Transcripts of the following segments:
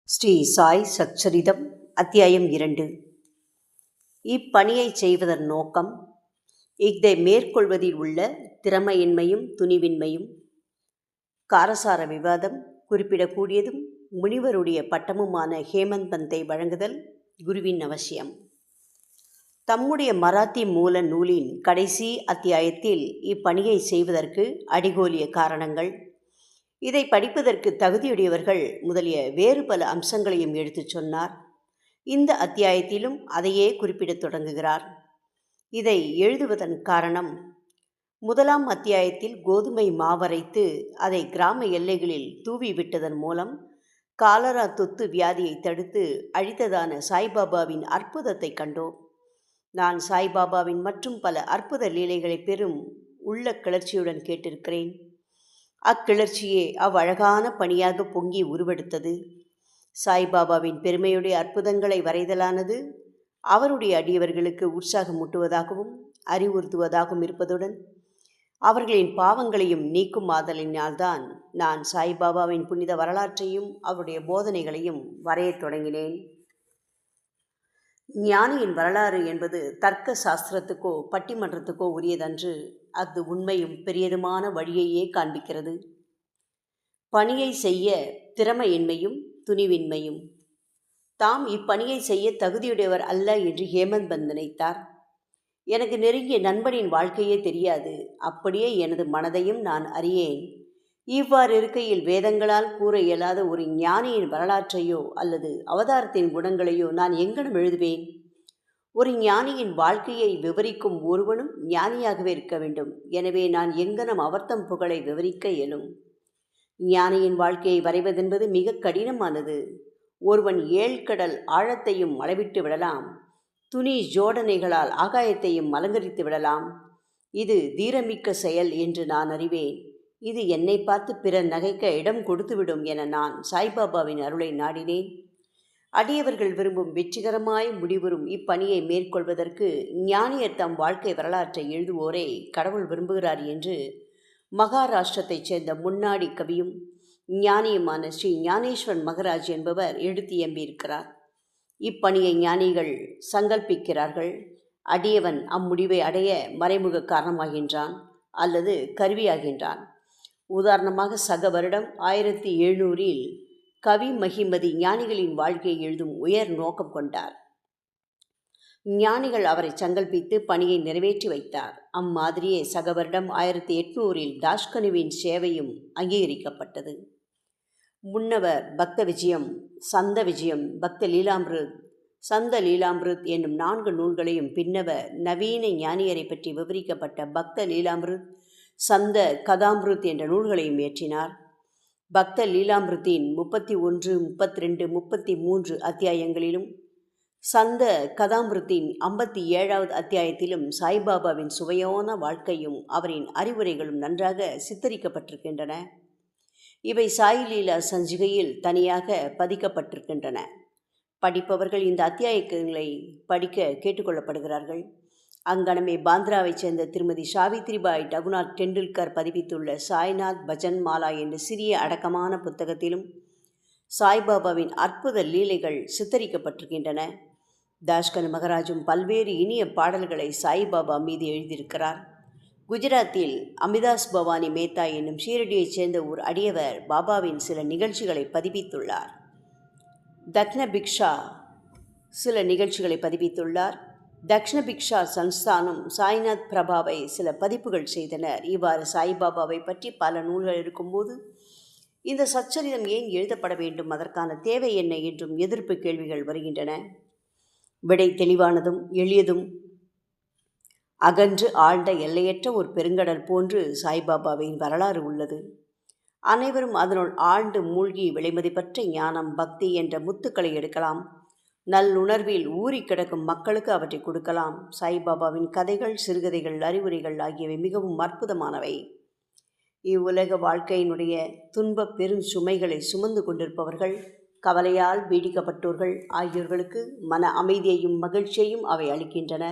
ஸ்ரீ சாய் சச்சரிதம் அத்தியாயம் 2. இப்பணியை செய்வதன் நோக்கம் இதை மேற்கொள்வதில் உள்ள திறமையின்மையும் துணிவின்மையும். காரசார விவாதம் குறிப்பிடக்கூடியதும் முனிவருடைய பட்டமுமான ஹேமந்த் பந்தை வழங்குதல் குருவின் அவசியம். தம்முடைய மராத்தி மூல நூலின் கடைசி அத்தியாயத்தில் இப்பணியை செய்வதற்கு அடிகோலிய காரணங்கள், இதை படிப்பதற்கு தகுதியுடையவர்கள் முதலிய வேறு பல அம்சங்களையும் எடுத்துச் சொன்னார். இந்த அத்தியாயத்திலும் அதையே குறிப்பிடத் தொடங்குகிறார். இதை எழுதுவதன் காரணம், முதலாம் அத்தியாயத்தில் கோதுமை மாவரைத்து அதை கிராம எல்லைகளில் தூவி விட்டதன் மூலம் காலரா தொத்து வியாதியை தடுத்து அழித்ததான சாய்பாபாவின் அற்புதத்தை கண்டோம். நான் சாய்பாபாவின் மற்றும் பல அற்புத லீலைகளை பெரும் உள்ள கிளர்ச்சியுடன் கேட்டிருக்கிறேன். அக்கிளர்ச்சியே அவ்வழகான பணியாக பொங்கி உருவெடுத்தது. சாய்பாபாவின் பெருமையுடைய அற்புதங்களை வரைதலானது அவருடைய அடியவர்களுக்கு உற்சாகமூட்டுவதாகவும் அறிவுறுத்துவதாகவும் இருப்பதுடன் அவர்களின் பாவங்களையும் நீக்கும் ஆதலினால்தான் நான் சாய்பாபாவின் புனித வரலாற்றையும் அவருடைய போதனைகளையும் வரையத் தொடங்கினேன். ஞானியின் வரலாறு என்பது தர்க்க சாஸ்திரத்துக்கோ பட்டிமன்றத்துக்கோ உரியதன்று. அது உண்மையும் பெரியதுமான வழியையே காண்பிக்கிறது. பணியை செய்ய திறமையின்மையும் துணிவின்மையும். தாம் இப்பணியை செய்ய தகுதியுடையவர் அல்ல என்று ஹேமந்த் பந்த் நினைத்தார். எனக்கு நெருங்கிய நண்பனின் வாழ்க்கையே தெரியாது, அப்படியே எனது மனதையும் நான் அறியேன். இவ்வாறு இருக்கையில் வேதங்களால் கூற இயலாத ஒரு ஞானியின் வரலாற்றையோ அல்லது அவதாரத்தின் குணங்களையோ நான் எங்கனம் எழுதுவேன்? ஒரு ஞானியின் வாழ்க்கையை விவரிக்கும் ஒருவனும் ஞானியாகவே இருக்க வேண்டும். எனவே நான் எங்கனம் அவர்தம் புகழை விவரிக்க இயலும்? ஞானியின் வாழ்க்கையை வரைவதென்பது மிக கடினமானது. ஒருவன் ஏழ்கடல் ஆழத்தையும் அளவிட்டு விடலாம், துணி ஜோடனைகளால் ஆகாயத்தையும் அலங்கரித்து விடலாம். இது தீரமிக்க செயல் என்று நான் அறிவேன். இது என்னை பார்த்து பிறர் நகைக்க இடம் கொடுத்துவிடும் என நான் சாய்பாபாவின் அருளை நாடினேன். அடியவர்கள் விரும்பும் வெற்றிகரமாய் முடிவுறும் இப்பணியை மேற்கொள்வதற்கு ஞானியர் தம் வாழ்க்கை வரலாற்றை எழுதுவோரை கடவுள் விரும்புகிறார் என்று மகாராஷ்டிரத்தைச் சேர்ந்த முன்னாடி கவியும் ஞானியுமான ஸ்ரீ ஞானேஸ்வர் மகராஜ் என்பவர் எடுத்து எம்பியிருக்கிறார். இப்பணியை ஞானிகள் சங்கல்பிக்கிறார்கள். அடியவன் அம்முடிவை அடைய மறைமுக காரணமாகின்றான் அல்லது கருவியாகின்றான். உதாரணமாக, சக வருடம் 1700 கவி மகிமதி ஞானிகளின் வாழ்க்கையை எழுதும் உயர் நோக்கம் கொண்டார். ஞானிகள் அவரை சங்கல்பித்து பணியை நிறைவேற்றி வைத்தார். அம்மாதிரியே சக வருடம் 1800 தாஷ்கனுவின் சேவையும் அங்கீகரிக்கப்பட்டது. முன்னவர் பக்த விஜயம், சந்த விஜயம், பக்த லீலாமிருத், சந்த லீலாமிருத் என்னும் 4 நூல்களையும், பின்னவர் நவீன ஞானியரை பற்றி விவரிக்கப்பட்ட பக்த லீலாமிருத், சந்த கதாமிருத் என்ற நூல்களையும் இயற்றினார். பக்த லீலாமிருத்தின் 31, 32, 33 அத்தியாயங்களிலும் சந்த கதாமிருத்தின் 57வது அத்தியாயத்திலும் சாய்பாபாவின் சுவையான வாழ்க்கையும் அவரின் அறிவுரைகளும் நன்றாக சித்தரிக்கப்பட்டிருக்கின்றன. இவை சாய் லீலா சஞ்சிகையில் தனியாக பதிக்கப்பட்டிருக்கின்றன. படிப்பவர்கள் இந்த அத்தியாயங்களை படிக்க கேட்டுக்கொள்ளப்படுகிறார்கள். அங்கனமே பாந்திராவைச் சேர்ந்த திருமதி சாவித்ரிபாய் ரகுநாத் டெண்டுல்கர் பதிப்பித்துள்ள சாய்நாத் பஜன் மாலா என்ற சிறிய அடக்கமான புத்தகத்திலும் சாய்பாபாவின் அற்புத லீலைகள் சித்தரிக்கப்பட்டிருக்கின்றன. தாஷ்கனு மகராஜும் பல்வேறு இனிய பாடல்களை சாய்பாபா மீது எழுதியிருக்கிறார். குஜராத்தில் அமிதாஸ் பவானி மேத்தா என்னும் ஷீரடியைச் சேர்ந்த ஒரு அடியவர் பாபாவின் சில நிகழ்ச்சிகளை பதிப்பித்துள்ளார். தக்ன பிக்ஷா சில நிகழ்ச்சிகளை பதிப்பித்துள்ளார். தக்ஷண பிக்ஷா சன்ஸ்தானம் சாய்நாத் பிரபாவை சில பதிப்புகள் செய்தனர். இவ்வாறு சாய்பாபாவை பற்றி பல நூல்கள் இருக்கும்போது இந்த சச்சரிதம் ஏன் எழுதப்பட வேண்டும், அதற்கான தேவை என்ன என்றும் எதிர்ப்பு கேள்விகள் வருகின்றன. விடை தெளிவானதும் எளியதும் அகன்று ஆழ்ந்த எல்லையற்ற ஒரு பெருங்கடல் போன்று சாய்பாபாவின் வரலாறு உள்ளது. அனைவரும் அதனுள் ஆழ்ந்து மூழ்கி விலைமதிப்பற்ற ஞானம், பக்தி என்ற முத்துக்களை எடுக்கலாம். நல்லுணர்வில் ஊறி கிடக்கும் மக்களுக்கு அவற்றை கொடுக்கலாம். சாய்பாபாவின் கதைகள், சிறுகதைகள், அறிவுரைகள் ஆகியவை மிகவும் அற்புதமானவை. இவ்வுலக வாழ்க்கையினுடைய துன்ப பெரும் சுமைகளை சுமந்து கொண்டிருப்பவர்கள், கவலையால் பீடிக்கப்பட்டோர்கள் ஆகியோர்களுக்கு மன அமைதியையும் மகிழ்ச்சியையும் அவை அளிக்கின்றன.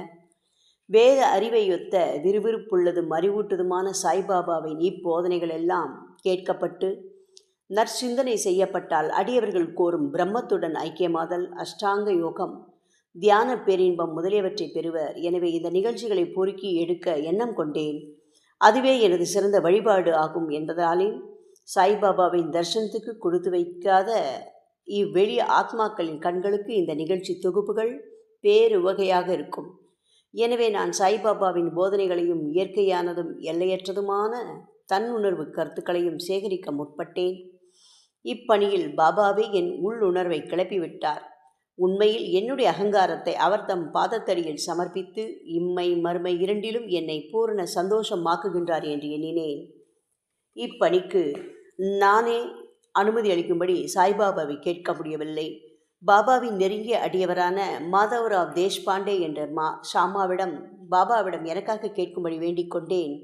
வேத அறிவையொத்த விறுவிறுப்புள்ளதும் அறிவூட்டுதுமான சாய்பாபாவின் இப்போதனைகள் எல்லாம் கேட்கப்பட்டு நற்சிந்தனை செய்யப்பட்டால் அடியவர்கள் கோரும் பிரம்மத்துடன் ஐக்கியமாதல், அஷ்டாங்க யோகம், தியான பேரின்பம் முதலியவற்றை பெறுவர். எனவே இந்த நிகழ்ச்சிகளை பொறுக்கி எடுக்க எண்ணம் கொண்டேன். அதுவே எனது சிறந்த வழிபாடு ஆகும் என்பதாலே சாய்பாபாவின் தர்சனத்துக்கு கொடுத்து வைக்காத இவ்வெளிய ஆத்மாக்களின் கண்களுக்கு இந்த நிகழ்ச்சி தொகுப்புகள் பேருவகையாக இருக்கும். எனவே நான் சாய்பாபாவின் போதனைகளையும் இயற்கையானதும் எல்லையற்றதுமான தன்னுணர்வு கருத்துக்களையும் சேகரிக்க முற்பட்டேன். இப்பணியில் பாபாவே என் உள்ளுணர்வை கிளப்பிவிட்டார். உண்மையில் என்னுடைய அகங்காரத்தை அவர் தம் பாதத்தடியில் சமர்ப்பித்து இம்மை மறுமை இரண்டிலும் என்னை பூரண சந்தோஷமாக்குகின்றார் என்று எண்ணினேன். இப்பணிக்கு நானே அனுமதி அளிக்கும்படி சாய்பாபாவை கேட்க முடியவில்லை. பாபாவின் நெருங்கிய அடியவரான மாதவராவ் தேஷ்பாண்டே என்ற ஷாமாவிடம் பாபாவிடம் எனக்காக கேட்கும்படி வேண்டிக் கொண்டேன்.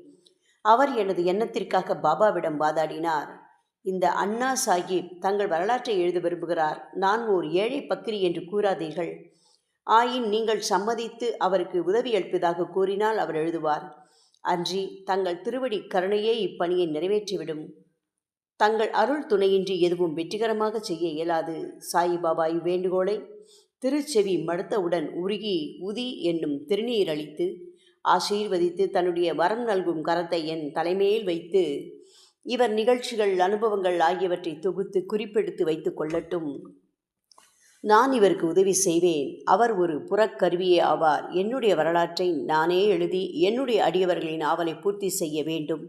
அவர் எனது எண்ணத்திற்காக பாபாவிடம் வாதாடினார். இந்த அண்ணா சாஹிப் தங்கள் வரலாற்றை எழுத விரும்புகிறார். நான் ஓர் ஏழை பக்கிரி என்று கூறாதீர்கள். ஆயின் நீங்கள் சம்மதித்து அவருக்கு உதவியளிப்பதாக கூறினால் அவர் எழுதுவார். அன்றி தங்கள் திருவடி கருணையே இப்பணியை நிறைவேற்றிவிடும். தங்கள் அருள் துணையின்றி எதுவும் வெற்றிகரமாக செய்ய இயலாது. சாயிபாபா இவ்வேண்டுகோளை திருச்செவி மடுத்தவுடன் உருகி உதி என்னும் திருநீர் அளித்து ஆசீர்வதித்து தன்னுடைய வரம் நல்கும் கரத்தை என் தலைமையில் வைத்து இவர் நிகழ்ச்சிகள், அனுபவங்கள் ஆகியவற்றை தொகுத்து குறிப்பெடுத்து வைத்து கொள்ளட்டும். நான் இவருக்கு உதவி செய்வேன். அவர் ஒரு புறக்கருவியே ஆவார். என்னுடைய வரலாற்றை நானே எழுதி என்னுடைய அடியவர்களின் ஆவலை பூர்த்தி செய்ய வேண்டும்.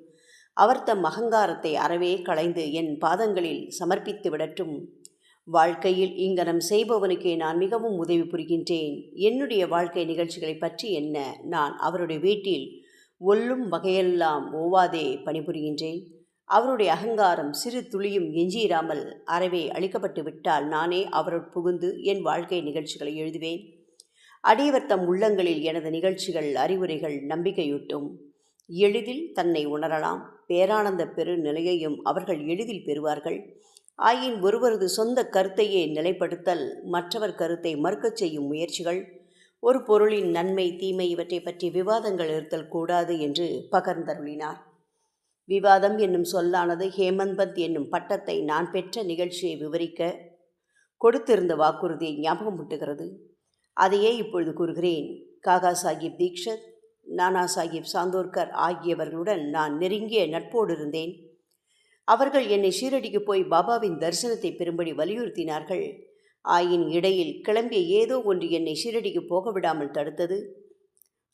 அவர் தம் அகங்காரத்தை அறவே களைந்து என் பாதங்களில் சமர்ப்பித்து விடட்டும். வாழ்க்கையில் இங்கனம் செய்பவனுக்கே நான் மிகவும் உதவி புரிகின்றேன். என்னுடைய வாழ்க்கை நிகழ்ச்சிகளை பற்றி என்ன, நான் அவருடைய வீட்டில் ஒல்லும் வகையெல்லாம் ஓவாதே பணிபுரிகின்றேன். அவருடைய அகங்காரம் சிறு துளியும் எஞ்சியிராமல் அறவே அளிக்கப்பட்டு விட்டால் நானே அவருள் புகுந்து என் வாழ்க்கை நிகழ்ச்சிகளை எழுதுவேன். அடியவர் தம் உள்ளங்களில் எனது நிகழ்ச்சிகள், அறிவுரைகள் நம்பிக்கையூட்டும். எளிதில் தன்னை உணரலாம். பேரானந்த பெரு நிலையையும் அவர்கள் எளிதில் பெறுவார்கள். ஆயின் ஒருவரது சொந்த கருத்தையே நிலைப்படுத்தல், மற்றவர் கருத்தை மறுக்கச் செய்யும் முயற்சிகள், ஒரு பொருளின் நன்மை தீமை இவற்றை பற்றி விவாதங்கள் இருத்தல் கூடாது என்று பகர்ந்தருளினார். விவாதம் என்னும் சொல்லானது ஹேமந்த் என்னும் பட்டத்தை நான் பெற்ற நிகழ்ச்சியை விவரிக்க கொடுத்திருந்த வாக்குறுதியை ஞாபகமூட்டுகிறது. அதையே இப்பொழுது கூறுகிறேன். காகா சாஹிப் தீக்ஷத், நானா சாஹிப் சாந்தோர்கர் ஆகியவர்களுடன் நான் நெருங்கிய நட்போடு இருந்தேன். அவர்கள் என்னை ஷீரடிக்கு போய் பாபாவின் தரிசனத்தை பெறும்படி வலியுறுத்தினார்கள். ஆயின் இடையில் கிளம்பிய ஏதோ ஒன்று என்னை ஷீரடிக்கு போக விடாமல் தடுத்தது.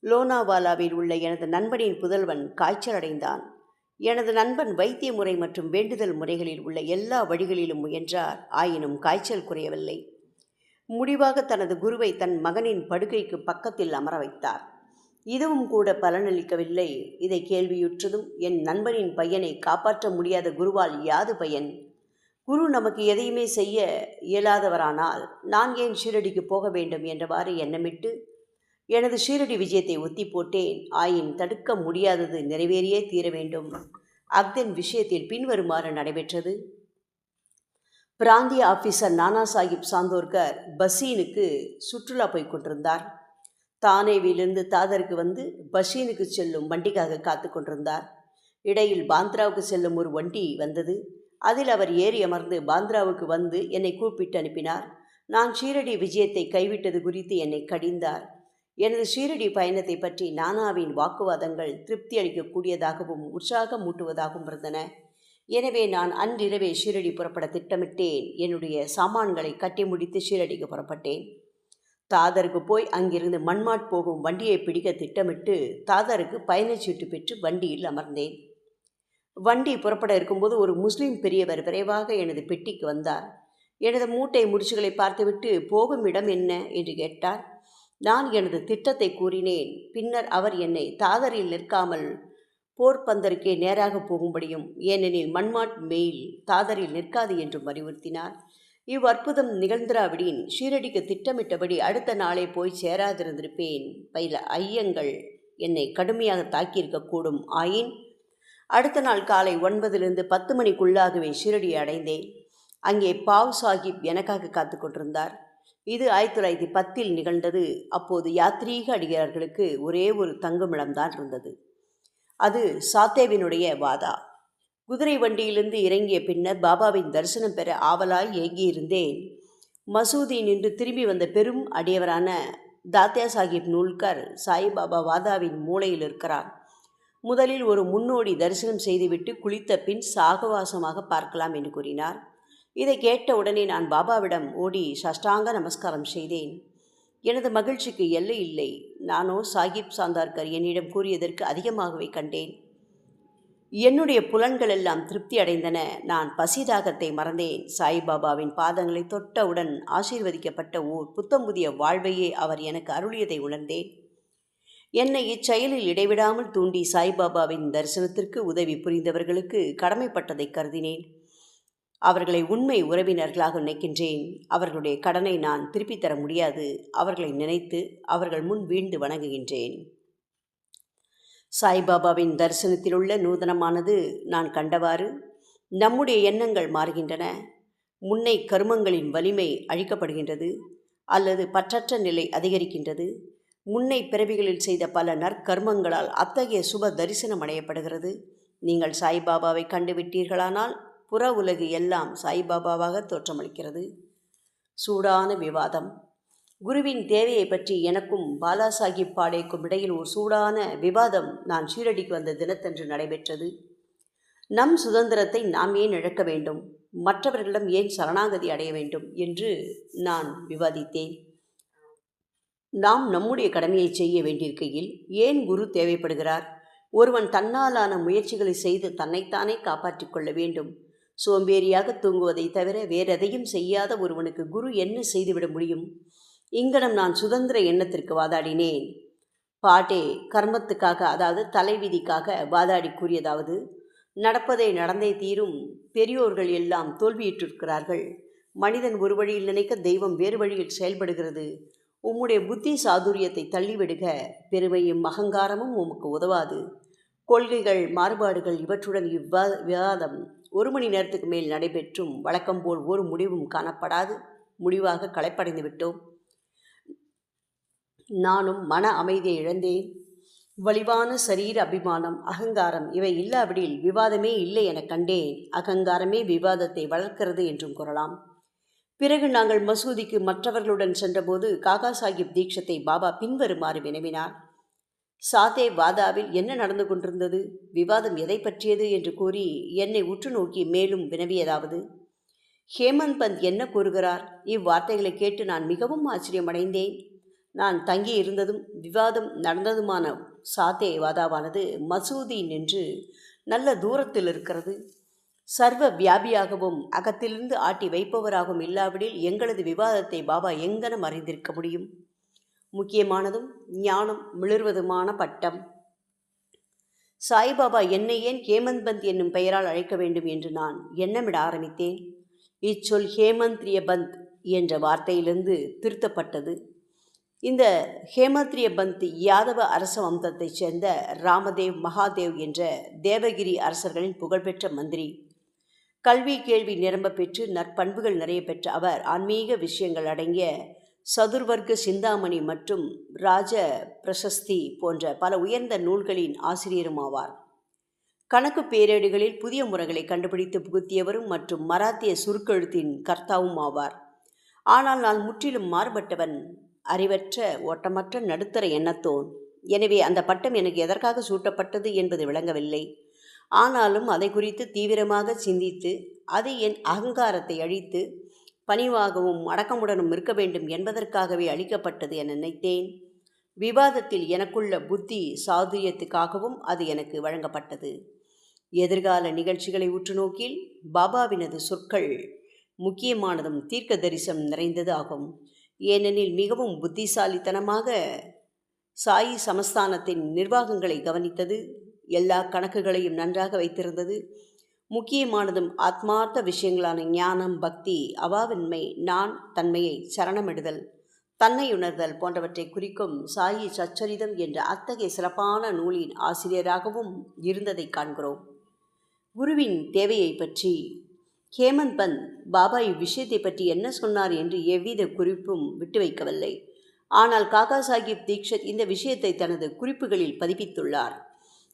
லோனாவாலாவில் உள்ள எனது நண்பனின் புதல்வன் காய்ச்சல் அடைந்தான். எனது நண்பன் வைத்திய முறை மற்றும் வேண்டுதல் முறைகளில் உள்ள எல்லா வழிகளிலும் முயன்றார். ஆயினும் காய்ச்சல் குறையவில்லை. முடிவாக தனது குருவை தன் மகனின் படுக்கைக்கு பக்கத்தில் அமர வைத்தார். இதுவும் கூட பலனளிக்கவில்லை. இதை கேள்வியுற்றதும் என் நண்பனின் பையனை காப்பாற்ற முடியாத குருவால் யாது பயன்? குரு நமக்கு எதையுமே செய்ய இயலாதவரானால் நான் ஏன் ஷீரடிக்கு போக வேண்டும் என்றவாறு எண்ணமிட்டு எனது ஷீரடி விஜயத்தை ஒத்தி போட்டேன். ஆயின் தடுக்க முடியாதது நிறைவேறியே தீர வேண்டும். அக்தன் விஷயத்தில் பின்வருமாறு நடைபெற்றது. பிராந்திய ஆபீசர் நானா சாஹிப் சாந்தோர்கர் பஷீனுக்கு சுற்றுலா போய் கொண்டிருந்தார். தானேவிலிருந்து தாதருக்கு வந்து பஷீனுக்கு செல்லும் வண்டிக்காக காத்து கொண்டிருந்தார். இடையில் பாந்த்ராவுக்கு செல்லும் ஒரு வண்டி வந்தது. அதில் அவர் ஏறி அமர்ந்து பாந்த்ராவுக்கு வந்து என்னை கூப்பிட்டு அனுப்பினார். நான் ஷீரடி விஜயத்தை கைவிட்டது குறித்து என்னை கடிந்தார். எனது ஷீரடி பயணத்தை பற்றி நானாவின் வாக்குவாதங்கள் திருப்தி அளிக்கக்கூடியதாகவும் உற்சாகமூட்டுவதாகவும் இருந்தன. எனவே நான் அன்றிரவே ஷீரடி புறப்பட திட்டமிட்டேன். என்னுடைய சாமான்களை கட்டி முடித்து ஷீரடிக்கு புறப்பட்டேன். தாதருக்கு போய் அங்கிருந்து மன்மாட் போகும் வண்டியை பிடிக்க திட்டமிட்டு தாதருக்கு பயணச்சீட்டு பெற்று வண்டியில் அமர்ந்தேன். வண்டி புறப்பட இருக்கும்போது ஒரு முஸ்லிம் பெரியவர் விரைவாக எனது பெட்டிக்கு வந்தார். எனது மூட்டை முடிச்சுகளை பார்த்துவிட்டு போகும் இடம் என்ன என்று கேட்டார். நான் எனது திட்டத்தை கூறினேன். பின்னர் அவர் என்னை தாதரில் நிற்காமல் போர்பந்தருக்கே நேராக போகும்படியும், ஏனெனில் மன்மாட் மெயில் தாதரில் நிற்காது என்றும் வலியுறுத்தினார். இவ்வற்புதம் நிகழ்ந்திராவிடின் ஷீரடிக்கு திட்டமிட்டபடி அடுத்த நாளே போய் சேராதிருந்திருப்பேன். பல ஐயங்கள் என்னை கடுமையாக தாக்கியிருக்கக்கூடும். ஆயின் அடுத்த நாள் காலை 9 to 10 மணிக்குள்ளாகவே ஷீரடியை அடைந்தேன். அங்கே பாவ் சாஹிப் எனக்காக காத்து கொண்டிருந்தார். இது 1910 நிகழ்ந்தது. அப்போது யாத்ரீக அடியார்களுக்கு ஒரே ஒரு தங்குமிடம்தான் இருந்தது. அது சாத்தேவினுடைய வாதா. குதிரை வண்டியிலிருந்து இறங்கிய பின்னர் பாபாவின் தரிசனம் பெற ஆவலாய் ஏங்கியிருந்தேன். மசூதி நின்று திரும்பி வந்த பெரும் அடியவரான தாத்யா சாஹிப் நூல்கர் சாய்பாபா வாதாவின் மூலையில் இருக்கிறார். முதலில் ஒரு முன்னோடி தரிசனம் செய்துவிட்டு குளித்த பின் சாகவாசமாக பார்க்கலாம் என்று கூறினார். இதை கேட்ட உடனே நான் பாபாவிடம் ஓடி சஷ்டாங்க நமஸ்காரம் செய்தேன். எனது மகிழ்ச்சிக்கு எல்லை இல்லை. நானோ சாஹிப் சாந்தார்கர் என்னிடம் கூறியதற்கு அதிகமாகவே கண்டேன். என்னுடைய புலன்கள் எல்லாம் திருப்தி அடைந்தன. நான் பசிதாகத்தை மறந்தேன். சாய்பாபாவின் பாதங்களை தொட்டவுடன் ஆசீர்வதிக்கப்பட்ட ஓர் புத்தம் புதிய வாழ்வையே அவர் எனக்கு அருளியதை உணர்ந்தேன். என்னை இச்செயலில் இடைவிடாமல் தூண்டி சாய்பாபாவின் தரிசனத்திற்கு உதவி புரிந்தவர்களுக்கு கடமைப்பட்டதை கருதினேன். அவர்களை உண்மை உறவினர்களாக நினைக்கின்றேன். அவர்களுடைய கடனை நான் திருப்பித் தர முடியாது. அவர்களை நினைத்து அவர்கள் முன் வீழ்ந்து வணங்குகின்றேன். சாய்பாபாவின் தரிசனத்தில் உள்ள நூதனமானது நான் கண்டவாறு நம்முடைய எண்ணங்கள் மாறுகின்றன. முன்னை கருமங்களின் வலிமை அழிக்கப்படுகின்றது அல்லது பற்றற்ற நிலை அதிகரிக்கின்றது. முன்னை பிறவிகளில் செய்த பல நற்கர்மங்களால் அத்தகைய சுப தரிசனம் அடையப்படுகிறது. நீங்கள் சாய்பாபாவை கண்டுவிட்டீர்களானால் புற உலகு எல்லாம் சாய்பாபாவாக தோற்றமளிக்கிறது. சூடான விவாதம். குருவின் தேவையை பற்றி எனக்கும் பாலாசாஹிப் பாடேக்கும் இடையில் ஒரு சூடான விவாதம் நான் ஷீரடிக்கு வந்த தினத்தன்று நடைபெற்றது. நம் சுதந்திரத்தை நாம் ஏன் இழக்க வேண்டும், மற்றவர்களிடம் ஏன் சரணாகதி அடைய வேண்டும் என்று நான் விவாதித்தேன். நாம் நம்முடைய கடமையை செய்ய வேண்டியிருக்கையில் ஏன் குரு தேவைப்படுகிறார்? ஒருவன் தன்னாலான முயற்சிகளை செய்து தன்னைத்தானே காப்பாற்றிக் கொள்ள வேண்டும். சோம்பேறியாக தூங்குவதை தவிர வேறெதையும் செய்யாத ஒருவனுக்கு குரு என்ன செய்துவிட முடியும்? இங்கனம் நான் சுதந்திர எண்ணத்திற்கு வாதாடினேன். பாட்டே கர்மத்துக்காக, அதாவது தலைவிதிக்காக வாதாடி கூறியதாவது, நடப்பதை நடந்தே தீரும். பெரியோர்கள் எல்லாம் தோல்வியுற்றிருக்கிறார்கள். மனிதன் ஒரு வழியில் நினைக்க தெய்வம் வேறு வழியில் செயல்படுகிறது. உம்முடைய புத்தி சாதுரியத்தை தள்ளிவிடுக. பெருமையும் அகங்காரமும் உமக்கு உதவாது. கொள்கைகள் மாறுபாடுகள் இவற்றுடன் விவாதம் 1 மணி நேரத்துக்கு மேல் நடைபெற்றும் வழக்கம்போல் ஒரு முடிவும் காணப்படாது. முடிவாக களைப்படைந்து விட்டோம். நானும் மன அமைதியை இழந்தேன். வலிவான சரீர அபிமானம், அகங்காரம் இவை இல்லாவிடில் விவாதமே இல்லை என கண்டேன். அகங்காரமே விவாதத்தை வளர்க்கிறது என்றும் கூறலாம். பிறகு நாங்கள் மசூதிக்கு மற்றவர்களுடன் சென்றபோது காகா சாஹிப் தீக்ஷத்தை பாபா பின்வருமாறு வினவினார். சாதே வாதாவில் என்ன நடந்து கொண்டிருந்தது, விவாதம் எதை பற்றியது என்று கூறி என்னை உற்று நோக்கி மேலும் வினவியதாவது, ஹேமந்த் பந்த் என்ன கூறுகிறார்? இவ்வார்த்தைகளை கேட்டு நான் மிகவும் ஆச்சரியமடைந்தேன். நான் தங்கி இருந்ததும் விவாதம் நடந்ததுமான சாதே வாதாவானது மசூதி நின்று நல்ல தூரத்தில் இருக்கிறது. சர்வ வியாபியாகவும் அகத்திலிருந்து ஆட்டி வைப்பவராகவும் இல்லாவிடில் எங்களது விவாதத்தை பாபா எங்கனம் அறிந்திருக்க முடியும்? முக்கியமானதும் ஞானம் மிளர்வதுமான பட்டம். சாய்பாபா என்னை ஏன் ஹேமந்த் பந்த் என்னும் பெயரால் அழைக்க வேண்டும் என்று நான் எண்ணமிட ஆரம்பித்தேன். இச்சொல் ஹேமந்த்ரிய பந்த் என்ற வார்த்தையிலிருந்து திருத்தப்பட்டது. இந்த ஹேமத்ரிய பந்த் யாதவ அரச வம்சத்தைச் சேர்ந்த ராமதேவ் மகாதேவ் என்ற தேவகிரி அரசர்களின் புகழ்பெற்ற மந்திரி. கல்வி கேள்வி நிரம்ப பெற்று நற்பண்புகள் நிறைய பெற்ற அவர் ஆன்மீக விஷயங்கள் அடங்கிய சதுர்வர்க்க சிந்தாமணி மற்றும் ராஜ பிரசஸ்தி போன்ற பல உயர்ந்த நூல்களின் ஆசிரியரும் ஆவார். கணக்கு பேரேடுகளில் புதிய முறைகளை கண்டுபிடித்து புகுத்தியவரும் மற்றும் மராத்திய சுருக்கெழுத்தின் கர்த்தாவும் ஆவார். ஆனால் நான் முற்றிலும் மாறுபட்டவன், அறிவற்ற ஓட்டமற்ற நடுத்தர எண்ணத்தோன். எனவே அந்த பட்டம் எனக்கு எதற்காக சூட்டப்பட்டது என்பது விளங்கவில்லை. ஆனாலும் அதை குறித்து தீவிரமாக சிந்தித்து அது என் அகங்காரத்தை அழித்து பணிவாகவும் அடக்கமுடனும் இருக்க வேண்டும் என்பதற்காகவே அளிக்கப்பட்டது என நினைத்தேன். விவாதத்தில் எனக்குள்ள புத்தி சாதுரியத்துக்காகவும் அது எனக்கு வழங்கப்பட்டது. எதிர்கால நிகழ்ச்சிகளை உற்று நோக்கில் பாபாவினது சொற்கள் முக்கியமானதும் தீர்க்க தரிசனம் நிறைந்தது ஆகும். ஏனெனில் மிகவும் புத்திசாலித்தனமாக சாயி சமஸ்தானத்தின் நிர்வாகங்களை கவனித்தது, எல்லா கணக்குகளையும் நன்றாக வைத்திருந்தது. முக்கியமானதும் ஆத்மார்த்த விஷயங்களான ஞானம், பக்தி, அவாவின்மை, நான் தன்மையை சரணமிடுதல், தன்னையுணர்தல் போன்றவற்றை குறிக்கும் சாயி சச்சரிதம் என்ற அத்தகைய சிறப்பான நூலின் ஆசிரியராகவும் இருந்ததை காண்கிறோம். குருவின் தேவையை பற்றி ஹேமந்த் பந்த் பாபா இவ்விஷயத்தை பற்றி என்ன சொன்னார் என்று எவ்வித குறிப்பும் விட்டு வைக்கவில்லை. ஆனால் காகா சாஹிப் தீக்ஷத் இந்த விஷயத்தை தனது குறிப்புகளில் பதிப்பித்துள்ளார்.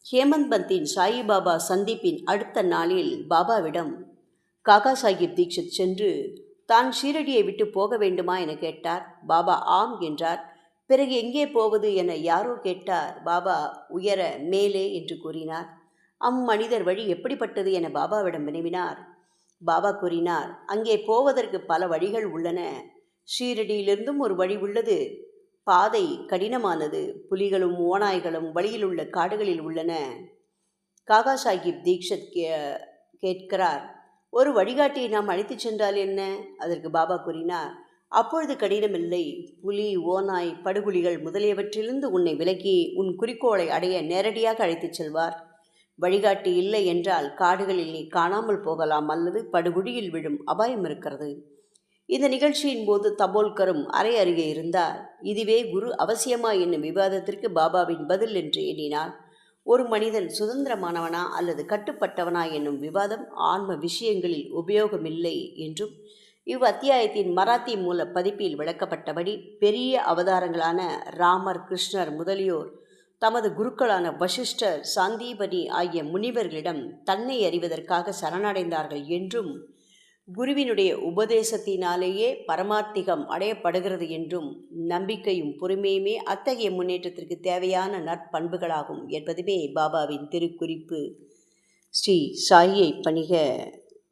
ஹேமந்த் பந்தின் சாயிபாபா சந்திப்பின் அடுத்த நாளில் பாபாவிடம் காகா சாஹிப் தீக்ஷித் சென்று தான் ஷீரடியை விட்டு போக வேண்டுமா என கேட்டார். பாபா ஆம் என்றார். பிறகு எங்கே போவது என யாரோ கேட்டார். பாபா உயர மேலே என்று கூறினார். அம்மனிதர் வழி எப்படிப்பட்டது என பாபாவிடம் வினவினார். பாபா கூறினார், அங்கே போவதற்கு பல வழிகள் உள்ளன. ஷீரடியிலிருந்தும் ஒரு வழி உள்ளது. பாதை கடினமானது. புலிகளும் ஓநாய்களும் வழியில் உள்ள காடுகளில் உள்ளன. காகா சாஹிப் தீக்ஷித் கேட்கிறார், ஒரு வழிகாட்டியை நாம் அழைத்துச் சென்றால் என்ன? அதற்கு பாபா கூறினார், அப்பொழுது கடினமில்லை. புலி, ஓநாய், படுகுழிகள் முதலியவற்றிலிருந்து உன்னை விலக்கி உன் குறிக்கோளை அடைய நேரடியாக அழைத்துச் செல்வார். வழிகாட்டி இல்லை என்றால் காடுகளில் நீ காணாமல் போகலாம் அல்லது படுகுழியில் விழும் அபாயம் இருக்கிறது. இந்த நிகழ்ச்சியின் போது தபோல்கரும் அறை அருகே இருந்தார். இதுவே குரு அவசியமா என்னும் விவாதத்திற்கு பாபாவின் பதில் என்று எண்ணினார். ஒரு மனிதன் சுதந்திரமானவனா அல்லது கட்டுப்பட்டவனா என்னும் விவாதம் ஆன்ம விஷயங்களில் உபயோகமில்லை என்றும் இவ்வத்தியாயத்தின் மராத்தி மூல பதிப்பில் விளக்கப்பட்டபடி பெரிய அவதாரங்களான ராமர், கிருஷ்ணர் முதலியோர் தமது குருக்களான வசிஷ்டர், சாந்தீபனி ஆகிய முனிவர்களிடம் தன்னை அறிவதற்காக சரணடைந்தார்கள் என்றும் குருவினுடைய உபதேசத்தினாலேயே பரமார்த்திகம் அடையப்படுகிறது என்றும் நம்பிக்கையும் பொறுமையுமே அத்தகைய முன்னேற்றத்திற்கு தேவையான நற்பண்புகளாகும் என்பதுமே பாபாவின் திருக்குறிப்பு. ஸ்ரீ சாயியை பணிக.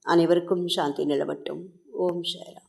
அனைவருக்கும் சாந்தி நிலவட்டும். ஓம் சாய்ராம்.